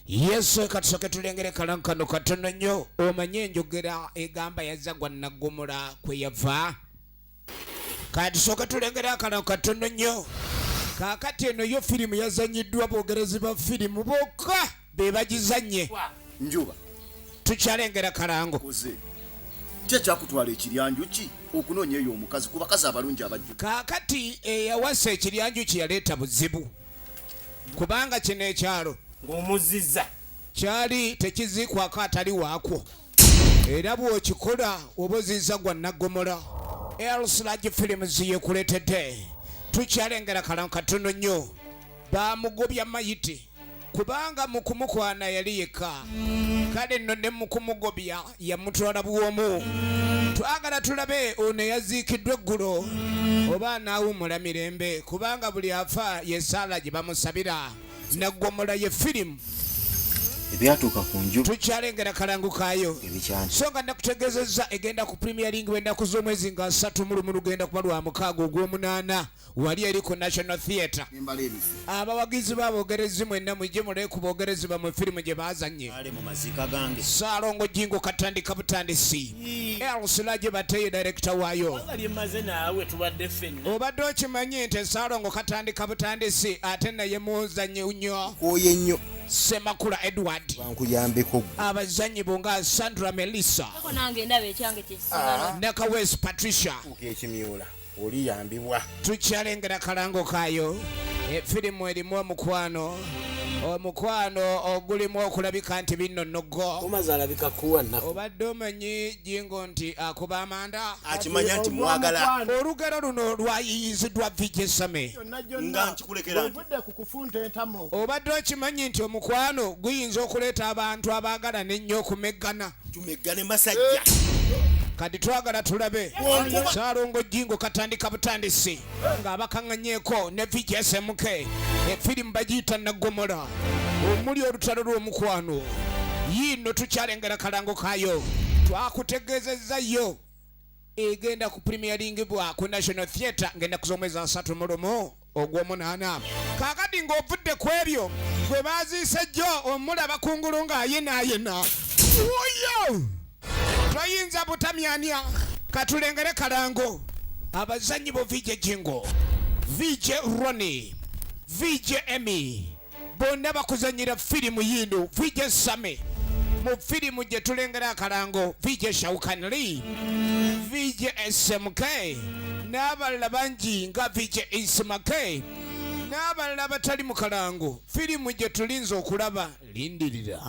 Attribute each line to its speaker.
Speaker 1: Yesu katusoke tulengere kalankano katono nnyo omanye enjogera egamba yazagwa naggumula kwe yava. Katusoke tulengere akalankano katono nnyo kakati eno yo firimu yazanyiddwa boogerezi ba firimu bokka be bagizanye.
Speaker 2: Njuba
Speaker 1: tukyalengera kalango
Speaker 2: kuze kyakutwala ekiryanjuki okunoonya eyo omukazi ku bakazi abalungi abajju.
Speaker 1: Kakati eyawasa ekiryanjuki yaleeta buzibu kubanga kino ekyalo
Speaker 3: ng'omuzizza
Speaker 1: kyali tekiziikwako atali waakwo era bw'okikola oba oziiza gwa naggomola. Elslage Films yekuleetedde tukyalengera kalango katono nnyo baamugobya mayiti kubanga mukumukwana yali yekka kale nno ne mukumugobya yamutwala bwomu. Twagala tulabe ono yaziikiddwa eggulo oba anaawumula mirembe kubanga buli afa yesaala gye bamusabira. Naggomola ye firimu
Speaker 4: ebyatuuka ku nju
Speaker 1: tukyalengera kalangu kaayo
Speaker 4: ebikyani
Speaker 1: so nga nakutegeezezza egenda ku premiering w'ennaku z'omwezi nga 3 lugenda kuba lwa 6 ogw'omunaana wali eri ku National Theatre. Abawagizi b'aboogerezi mwenna mujje mulebe ku boogerezi bamwe firimu gye baazanye. Ssaalongo Jingo katandika butandisi Elslage Bateyo director waayo. Obadde okimanyi nti Ssaalongo katandika butandisi ate naye muzannyi nnyo
Speaker 4: oye nnyo
Speaker 1: Semakula Edward
Speaker 4: bankuyambeko
Speaker 1: abazannyi bo nga Sandra Melissa
Speaker 5: nange ndaba ekyange kyekisala
Speaker 1: Nakawes Patricia
Speaker 4: ekimyola oli yambibwa.
Speaker 1: tukyalengera kalango kaayo efirimu erimu omukwano ogulimu okulabika nti binnonogo
Speaker 3: omaze alabika kuwa nnaku
Speaker 1: obadde omanyi Jingo nti akuba amanda
Speaker 4: akimanya nti mwagala
Speaker 1: olugero luno lwayiyiziddwa Vijesame
Speaker 4: nga nkikulekera nti
Speaker 1: obadde okimanyi nti omukwano guyinza okuleeta abantu abaagala n'ennyo okumeggana
Speaker 4: tumeggane masajja.
Speaker 1: kati twagala tulabe Ssaalongo Jingo katandika butandisi ng'abakaŋŋanyeeko ne VJSMK efirimu bagiyita Naggomola omuli olutalo lw'omukwano. Yiino tukyalengera kalango kaayo twakutegeezezzayo egenda ku premieringibwa ku National Theatre ng'ennaku z'omwezi 3 ogw'omunaana. Kaakati ng'ovudde ku ebyo bwe baaziise jjo omulaba kungulu ng'ayenaayena oyo toyinza butamyanya. Katulengere kalango abazannyi bo VJ Jingo, VJ Ronnie, VJ Emmy bonna bakuzannyira firimu yiino. VJ Same mu firimu gye tulengera akalango VJ Shaukanli, VJ SMK n'abalala bangi nga VJ Ismake n'abalala batali mu kalango. Firimu gye tulinza okulaba lindirira.